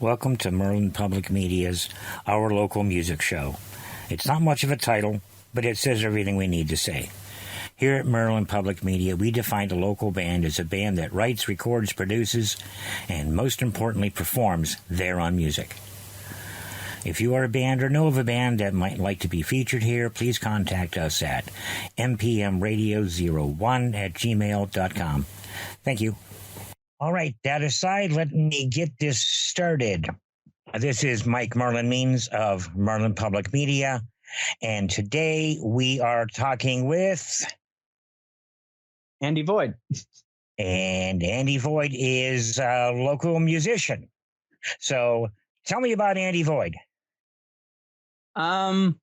Welcome to Merlin Public Media's Our Local Music Show. It's not much of a title, but it says everything we need to say. Here at Merlin Public Media, we define a local band as a band that writes, records, produces, and most importantly, performs their own music. If you are a band or know of a band that might like to be featured here, please contact us at mpmradio01@gmail.com. Thank you. All right, that aside, let me get this started. This is Mike Merlin Means of Merlin Public Media, and today we are talking with Andy Void. And Andy Void is a local musician. So tell me about Andy Void. Not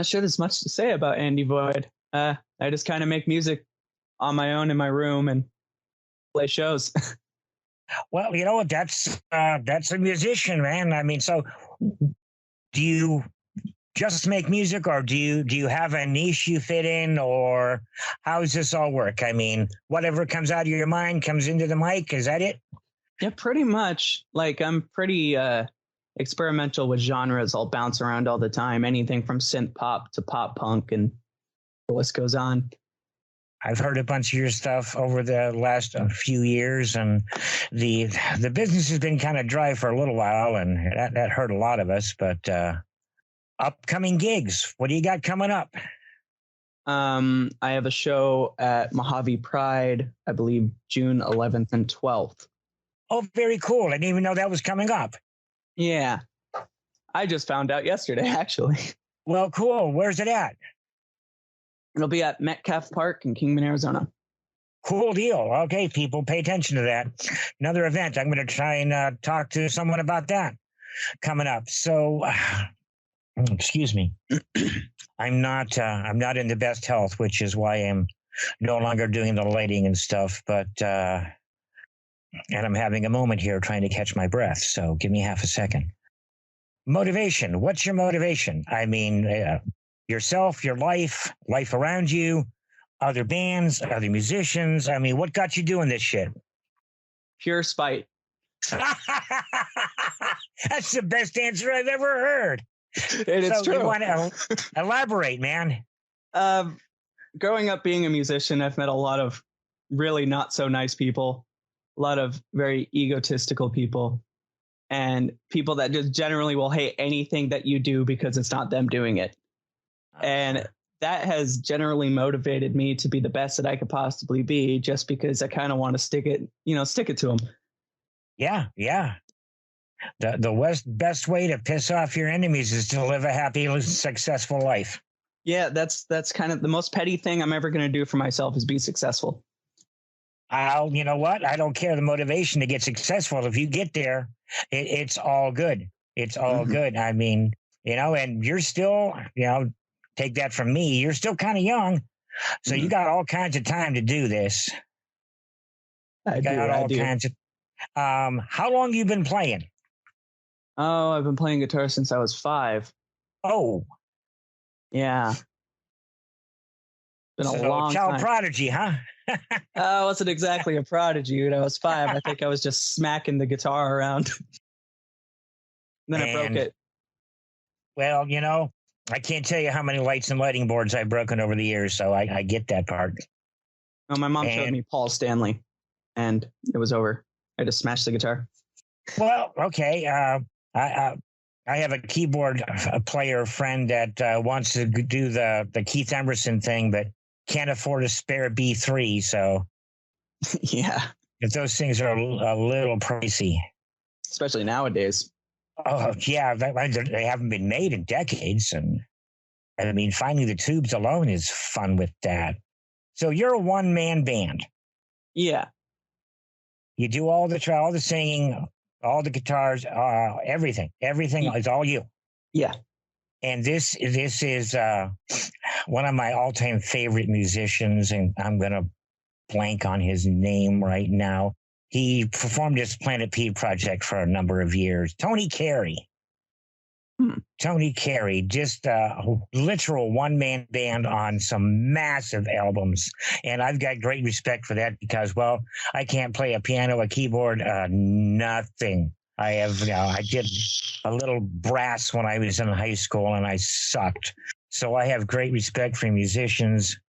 sure there's much to say about Andy Void. I just kind of make music on my own in my room and play shows. Well, you know, that's a musician, man. I mean, so do you just make music, or do you have a niche you fit in, or how does this all work? I mean, whatever comes out of your mind comes into the mic. Is that it? Yeah, pretty much. Like, I'm pretty experimental with genres. I'll bounce around all the time. Anything from synth pop to pop punk, and the list goes on. I've heard a bunch of your stuff over the last few years, and the business has been kind of dry for a little while, and that hurt a lot of us. But upcoming gigs, what do you got coming up? I have a show at Mojave Pride, I believe June 11th and 12th. Oh, very cool. I didn't even know that was coming up. Yeah. I just found out yesterday, actually. Well, cool. Where's it at? It'll be at Metcalf Park in Kingman, Arizona. Cool deal. Okay, people, pay attention to that. Another event. I'm going to try and talk to someone about that coming up. So, excuse me. I'm not in the best health, which is why I'm no longer doing the lighting and stuff. But and I'm having a moment here trying to catch my breath. So give me half a second. Motivation. What's your motivation? I mean, yourself, your life around you, other bands, other musicians. I mean, what got you doing this shit? Pure spite. That's the best answer I've ever heard. And it's true. You want to elaborate, man? Growing up being a musician, I've met a lot of really not so nice people, a lot of very egotistical people, and people that just generally will hate anything that you do because it's not them doing it. And that has generally motivated me to be the best that I could possibly be, just because I kind of want to stick it to them. Yeah. The best way to piss off your enemies is to live a happy, successful life. Yeah, that's kind of the most petty thing I'm ever going to do for myself is be successful. You know what? I don't care the motivation to get successful. If you get there, it's all good. It's all good. I mean, and you're still, take that from me, you're still kind of young, so you got all kinds of time to do this. I do. Kinds of. How long you been playing? Oh, I've been playing guitar since I was 5. Oh, yeah. Been a long child time. Prodigy, huh? I wasn't exactly a prodigy when I was 5. I think I was just smacking the guitar around. Then I broke it. Well, I can't tell you how many lights and lighting boards I've broken over the years, so I get that part. Oh, my mom showed me Paul Stanley, and it was over. I just smashed the guitar. Well, okay. I have a keyboard player friend that wants to do the Keith Emerson thing, but can't afford a spare B3. So, yeah, if those things are a little pricey, especially nowadays. Oh yeah, they haven't been made in decades, and I mean, finding the tubes alone is fun with that. So you're a one-man band. Yeah. You do all the singing, all the guitars, everything. Everything is all you. Yeah. And this is one of my all-time favorite musicians, and I'm gonna blank on his name right now. He performed his Planet P project for a number of years. Tony Carey. Tony Carey, just a literal one-man band on some massive albums. And I've got great respect for that because, well, I can't play a piano, a keyboard, nothing. I did a little brass when I was in high school and I sucked. So I have great respect for musicians.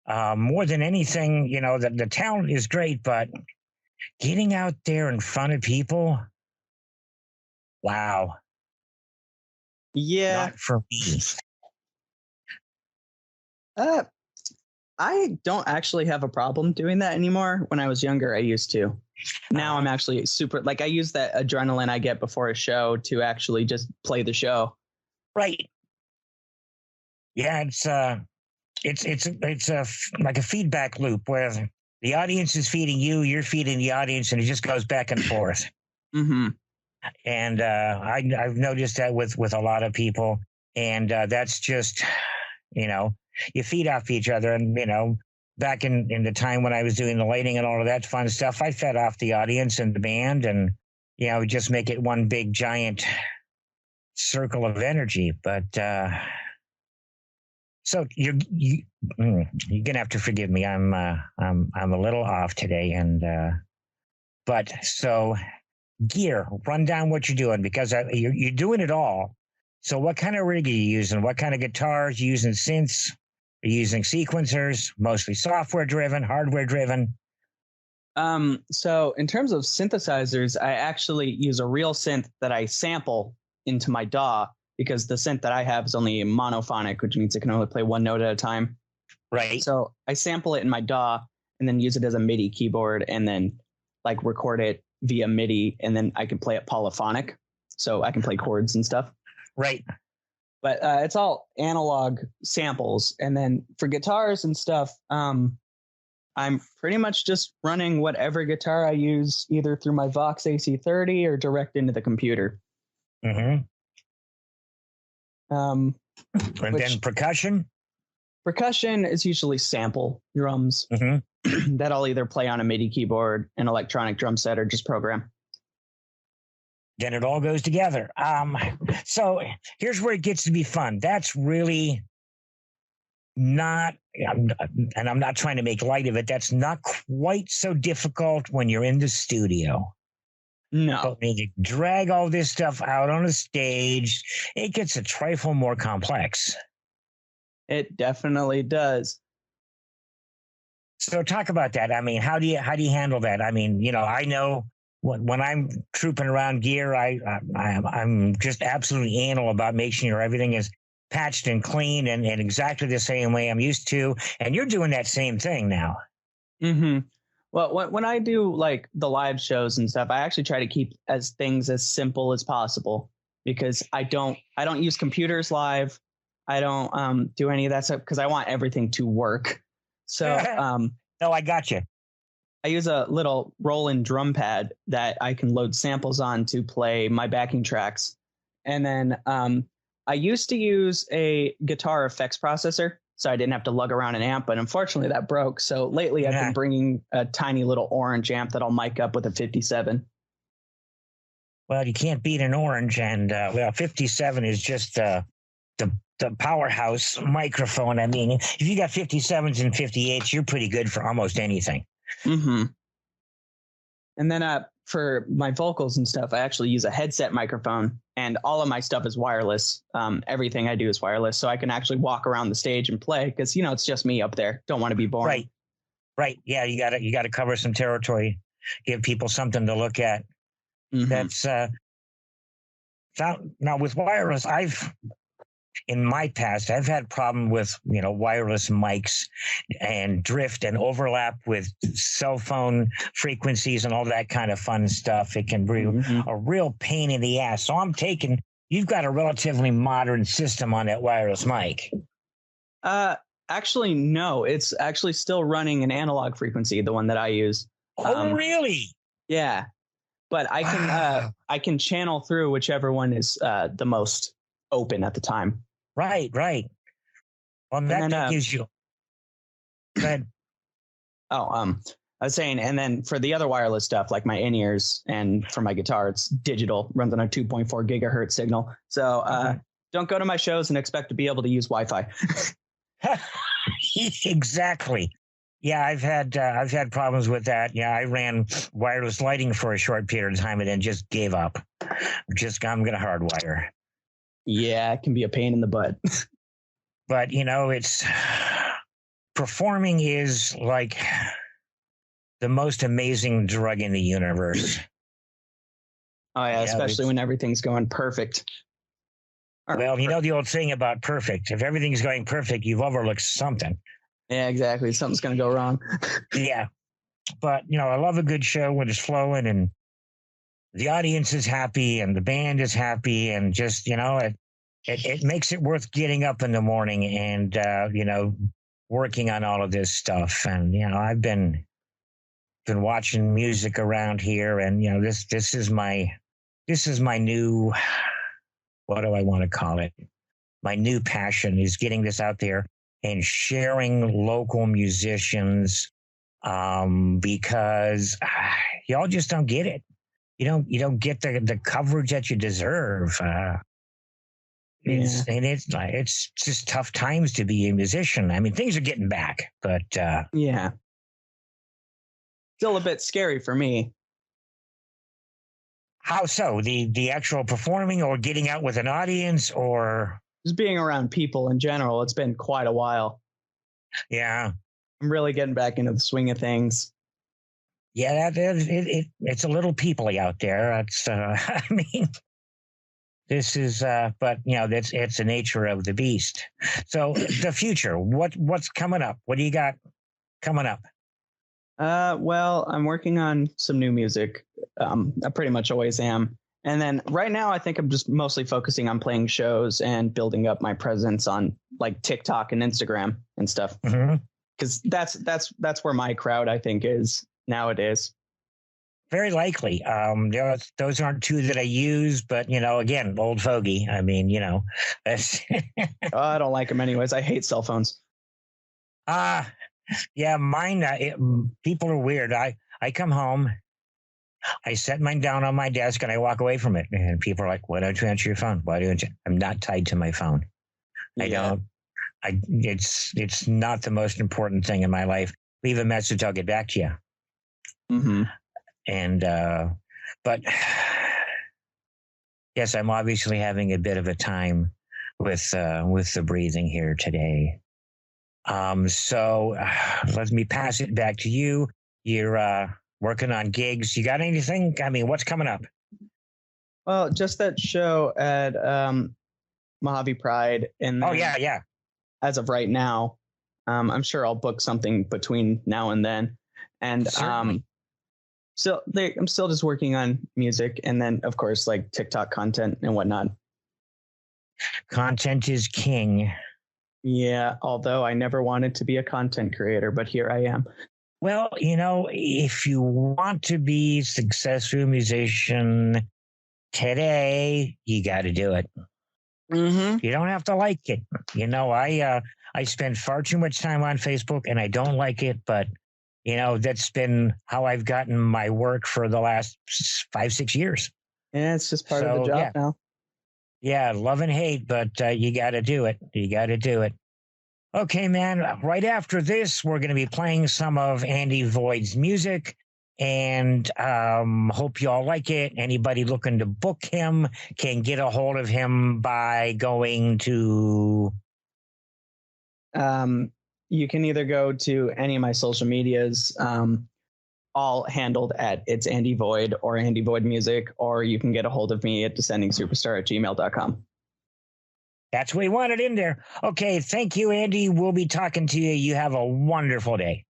More than anything, the talent is great, but getting out there in front of people, wow. Yeah. Not for me. I don't actually have a problem doing that anymore. When I was younger, I used to. Now I'm actually super, I use that adrenaline I get before a show to actually just play the show. Right. Yeah, it's like a feedback loop where the audience is feeding you, you're feeding the audience, and it just goes back and forth. Mm-hmm. And I've noticed that with a lot of people, and that's just, you feed off each other. And back in the time when I was doing the lighting and all of that fun stuff, I fed off the audience and the band, and just make it one big giant circle of energy. But so you're gonna have to forgive me. I'm a little off today, and but so gear, run down what you're doing, because you're doing it all. So what kind of rig are you using? What kind of guitars? Are you using synths? Are you using sequencers? Mostly software driven, hardware driven? So in terms of synthesizers, I actually use a real synth that I sample into my DAW, because the synth that I have is only monophonic, which means it can only play one note at a time. Right. So I sample it in my DAW and then use it as a MIDI keyboard, and then record it via MIDI, and then I can play it polyphonic. So I can play chords and stuff. Right. But it's all analog samples. And then for guitars and stuff, I'm pretty much just running whatever guitar I use, either through my Vox AC30 or direct into the computer. Mm-hmm. And then percussion? Percussion is usually sample drums that I'll either play on a MIDI keyboard, an electronic drum set, or just program. Then it all goes together. So here's where it gets to be fun. That's really not, and I'm not trying to make light of it, that's not quite so difficult when you're in the studio. No. But when you drag all this stuff out on a stage, it gets a trifle more complex. It definitely does. So talk about that. I mean, how do you handle that? I mean, I know when I'm trooping around gear, I'm just absolutely anal about making sure everything is patched and clean and exactly the same way I'm used to. And you're doing that same thing now. Mm-hmm. Well, when I do the live shows and stuff, I actually try to keep things as simple as possible, because I don't use computers live. I don't do any of that stuff because I want everything to work. So no, I got you. I use a little Roland drum pad that I can load samples on to play my backing tracks. And then I used to use a guitar effects processor, so I didn't have to lug around an amp, but unfortunately that broke. So lately I've been bringing a tiny little orange amp that I'll mic up with a 57. Well, you can't beat an orange, and 57 is just the powerhouse microphone. I mean, if you got 57s and 58s, you're pretty good for almost anything. Mm-hmm. And then for my vocals and stuff, I actually use a headset microphone, and all of my stuff is wireless. Everything I do is wireless, so I can actually walk around the stage and play, because it's just me up there. Don't want to be boring. Right. Yeah, you gotta cover some territory, give people something to look at. Mm-hmm. That's now with wireless. In my past, I've had problem with, wireless mics and drift and overlap with cell phone frequencies and all that kind of fun stuff. It can be a real pain in the ass. So you've got a relatively modern system on that wireless mic. Actually, no, it's actually still running an analog frequency, the one that I use. Oh, really? Yeah. But I can channel through whichever one is the most open at the time. Right. Well, that gives you. Go ahead. I was saying, and then for the other wireless stuff, like my in-ears and for my guitar, it's digital, runs on a 2.4 gigahertz signal. So don't go to my shows and expect to be able to use Wi-Fi. Exactly. Yeah, I've had problems with that. Yeah, I ran wireless lighting for a short period of time and then just gave up. I'm going to hardwire. Yeah, it can be a pain in the butt. But, it's performing is like the most amazing drug in the universe. Oh, yeah, especially when everything's going perfect. Well, the old saying about perfect. If everything's going perfect, you've overlooked something. Yeah, exactly. Something's going to go wrong. Yeah. But, I love a good show when it's flowing and the audience is happy and the band is happy and just, it makes it worth getting up in the morning and, working on all of this stuff. And, I've been watching music around here and, this is my new, what do I want to call it? My new passion is getting this out there and sharing local musicians because y'all just don't get it. You don't get the coverage that you deserve. It's just tough times to be a musician. I mean, things are getting back, but yeah, still a bit scary for me. How so? The actual performing or getting out with an audience or just being around people in general? It's been quite a while. Yeah. I'm really getting back into the swing of things. Yeah, it's a little peoply out there. It's, I mean, this is, but it's the nature of the beast. So the future, what's coming up? What do you got coming up? Well, I'm working on some new music. I pretty much always am. And then right now, I think I'm just mostly focusing on playing shows and building up my presence on like TikTok and Instagram and stuff. Because that's where my crowd, I think, is nowadays. Very likely. Those aren't two that I use, but again, old fogey. I mean, that's I don't like them anyways. I hate cell phones. Yeah, mine. People are weird. I come home, I set mine down on my desk, and I walk away from it. And people are like, "Why don't you answer your phone? Why don't you?" I'm not tied to my phone. Yeah. It's not the most important thing in my life. Leave a message, I'll get back to you. Mm-hmm. And but yes, I'm obviously having a bit of a time with the breathing here today. So let me pass it back to you. You're working on gigs. You got anything? I mean, what's coming up? Well, just that show at Mojave Pride. And yeah. As of right now, I'm sure I'll book something between now and then. And I'm still just working on music, and then of course like TikTok content and whatnot. Content is king. Yeah, although I never wanted to be a content creator, but here I am. Well, if you want to be a successful musician today, you got to do it. Mm-hmm. You don't have to like it. I spend far too much time on Facebook, and I don't like it, but that's been how I've gotten my work for the last 5-6 years. Yeah, it's just part of the job now. Yeah, love and hate, but you got to do it. You got to do it. Okay, man. Right after this, we're going to be playing some of Andy Void's music, and hope you all like it. Anybody looking to book him can get a hold of him by going to... You can either go to any of my social medias, all handled at It's Andy Void or Andy Void Music, or you can get a hold of me at descendingsuperstar@gmail.com. That's what we wanted in there. Okay, thank you, Andy. We'll be talking to you. You have a wonderful day.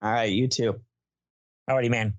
All right, you too. Alrighty, man.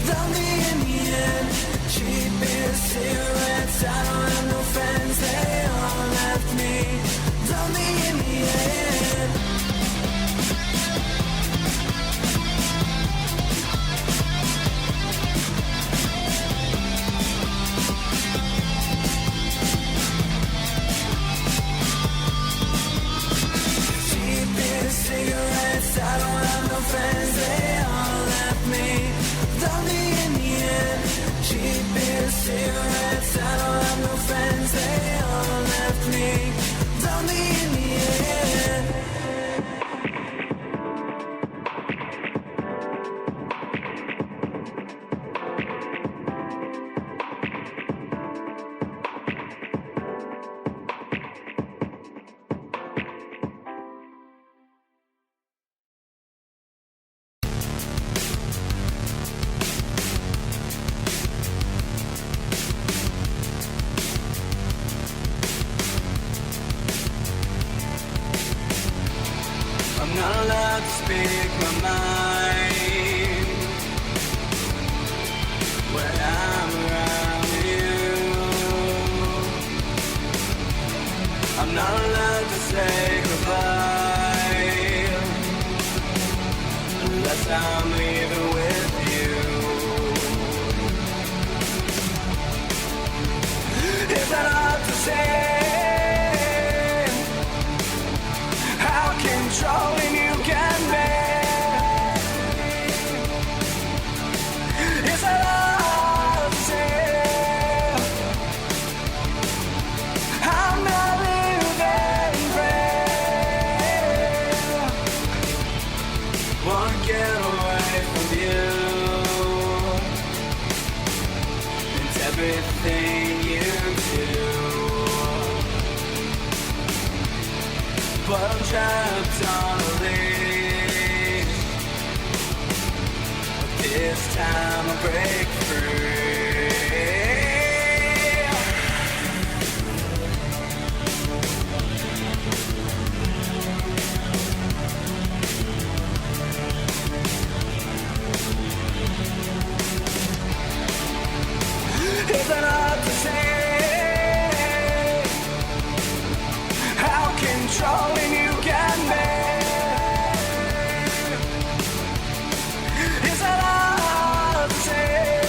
lonely in the end. Cheap beer, cigarettes, I don't have no friends, they all left me lonely in the end. Cheap beer, cigarettes, I don't have no friends, they all left me lonely in the end. Cheap beer, cigarettes, I don't have no friends, they all left me lonely in the end. I'm not allowed to speak my mind when I'm around you. I'm not allowed to say goodbye unless I'm leaving with you. Is that hard to say? How controlling you can be. Is that hard to say? I'm not living free. Wanna get away from you. It's everything you do. But I'm trapped on a leash. But this time I break free. Is that hard to say? How controlling you can be. Is that hard to say?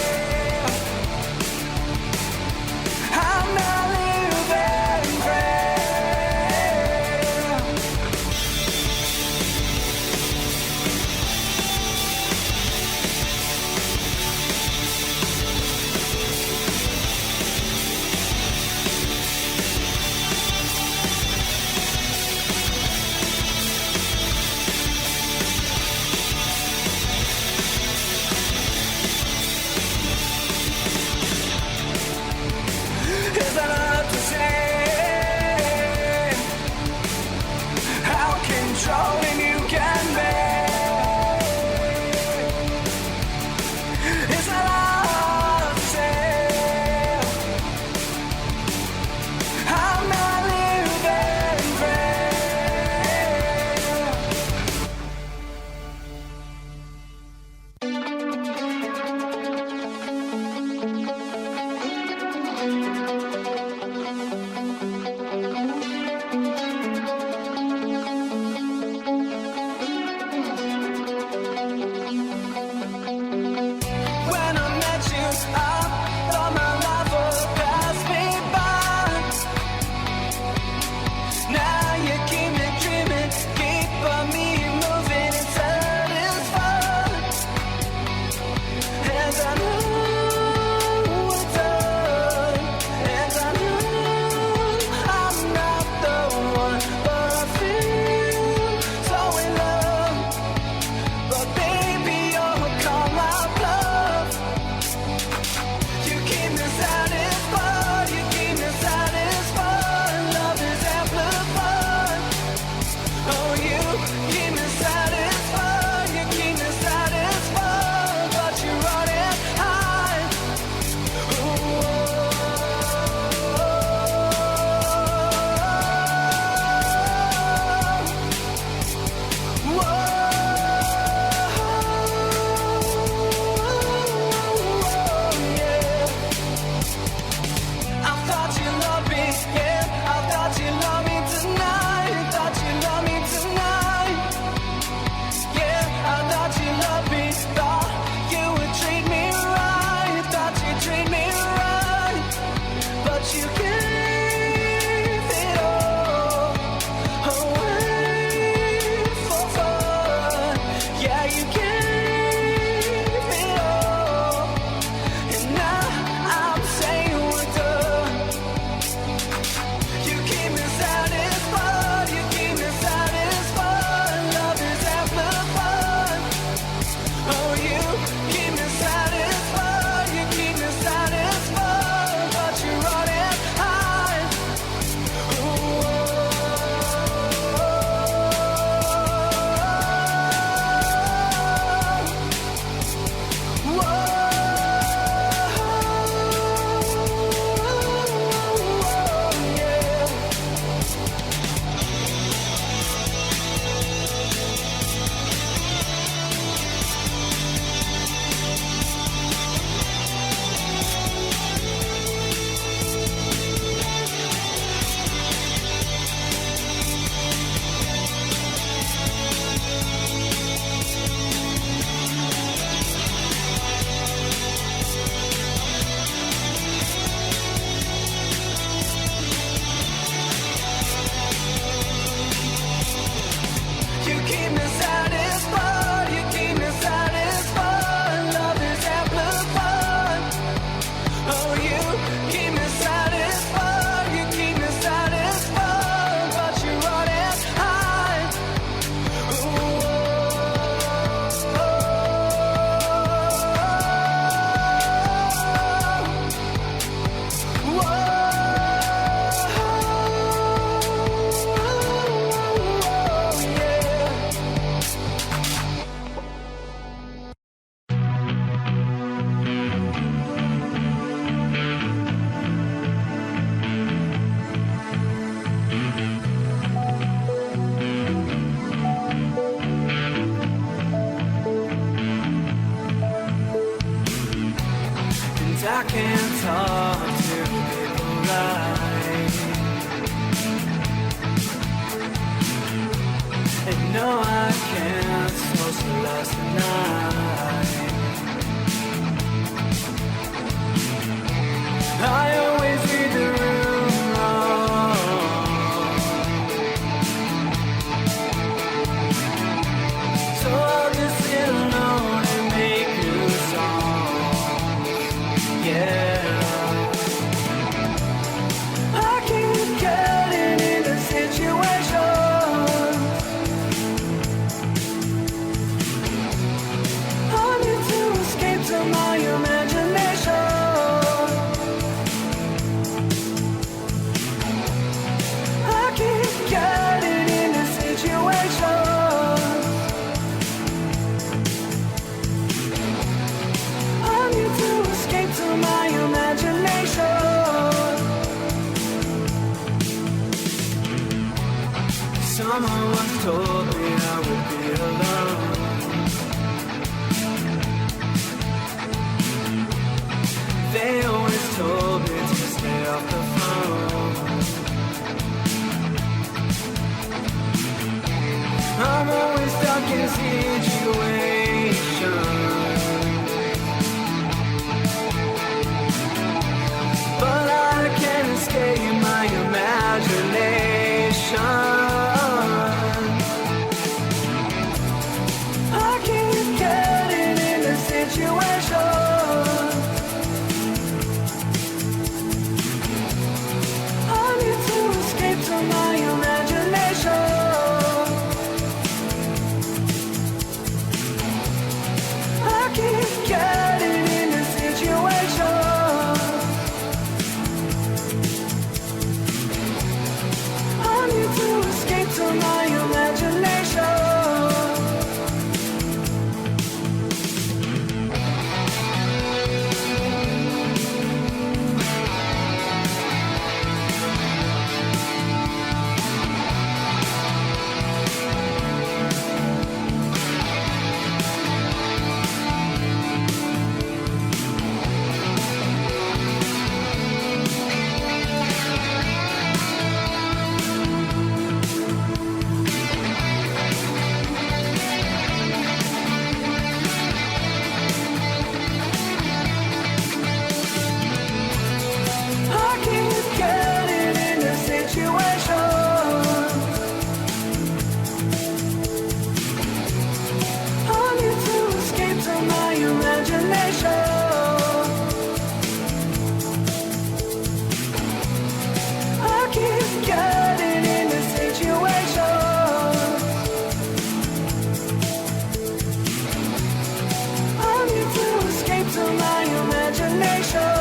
I can't talk to people right. And no, I can't socialize tonight. I always read the room wrong, so I'll just sit alone and make new songs. Yeah, I keep getting into situations I need to escape to my imagination. I keep getting into situations I need to escape to my imagination. Someone once told me I would be alone. They always told me to stay off the phone. I'm always stuck in situations, but I can't escape my imagination. I keep getting into situations I need to escape to my imagination. I keep getting into situations I need to escape to my imagination. I keep getting into situations I need to escape to my imagination. I keep getting into situations I need to escape to my imagination.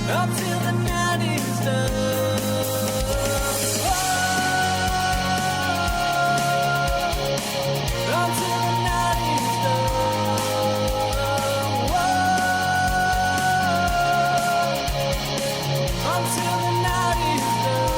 Until the night is done. Until the night is done. Until the night is done.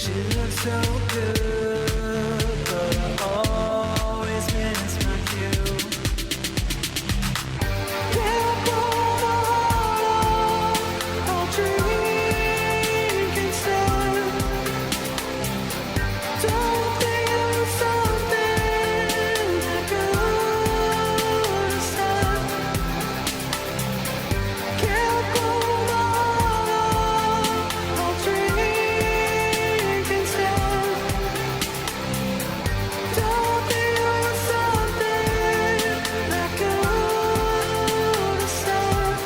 She looks so good, but I always miss my cue. Yeah, I'll drink instead. Don't think it was something I could have said. Can't go on, I'll drink instead. Don't think it was something I could have said.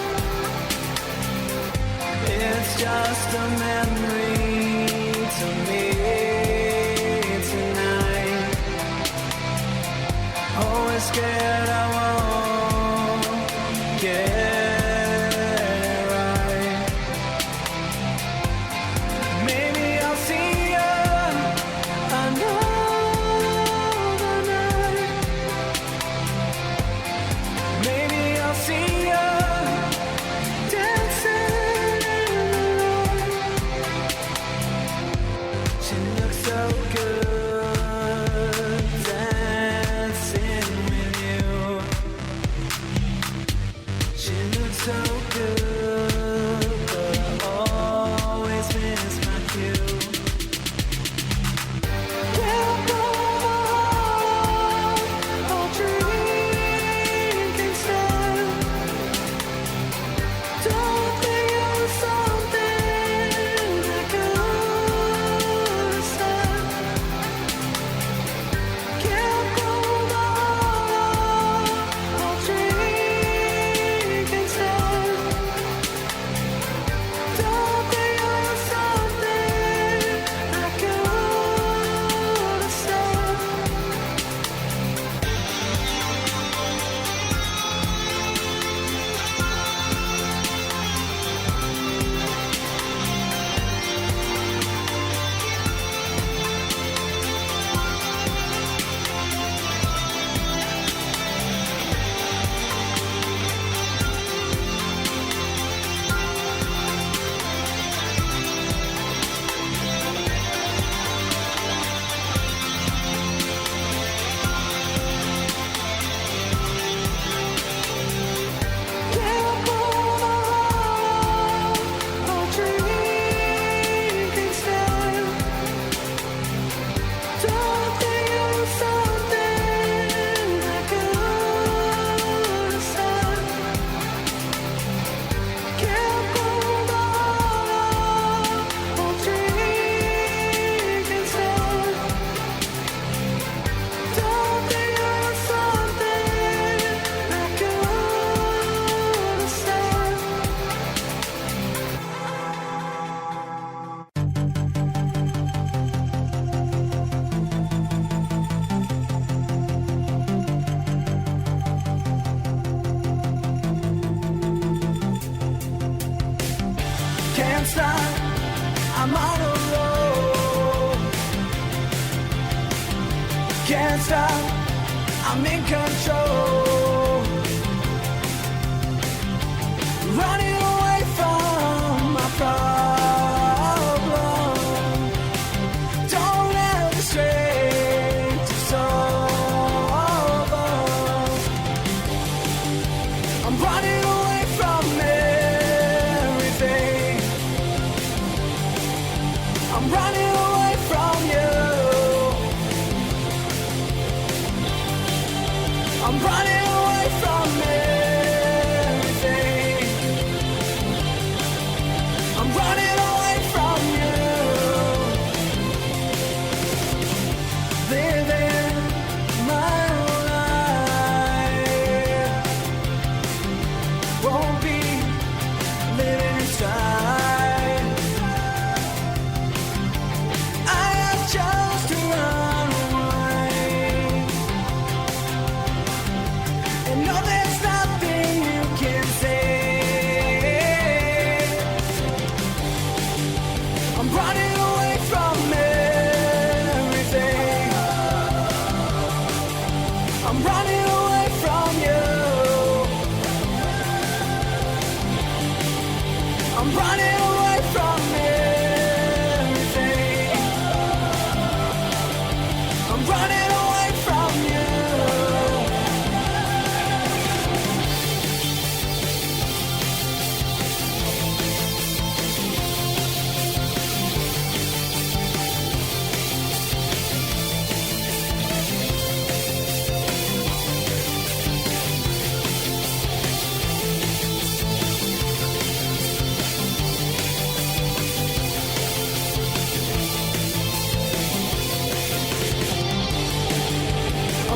It's just a memory to me tonight. Always scared I won't get it right. Maybe I'll see you another night. Maybe I'll see you dancing in the light. She looks so good dancing with you. She looks so good, but I always miss my cue. Yeah, I'll drink instead. Don't think it was something I could have said. Can't go on, I'll drink instead. Don't think it was something I could have said. Can't go on, I'll drink instead. Don't think it was something I could have said. Can't go on, I'll drink instead. Don't think it was something I could have said. Can't stop, I'm on a roll. Can't stop, I'm in control. Running away from my problem. Don't have the strength to solve them. I'm running away from everything. I'm running away from you. I'm running away from everything. I'm running away from you. Living my own life. Won't be living inside. I have chose to run away.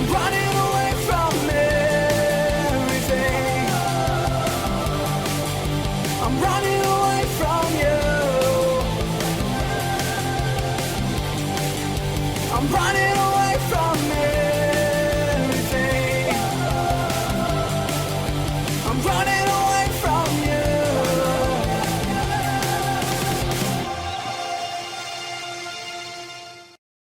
I'm running away from everything. I'm running away from you. I'm running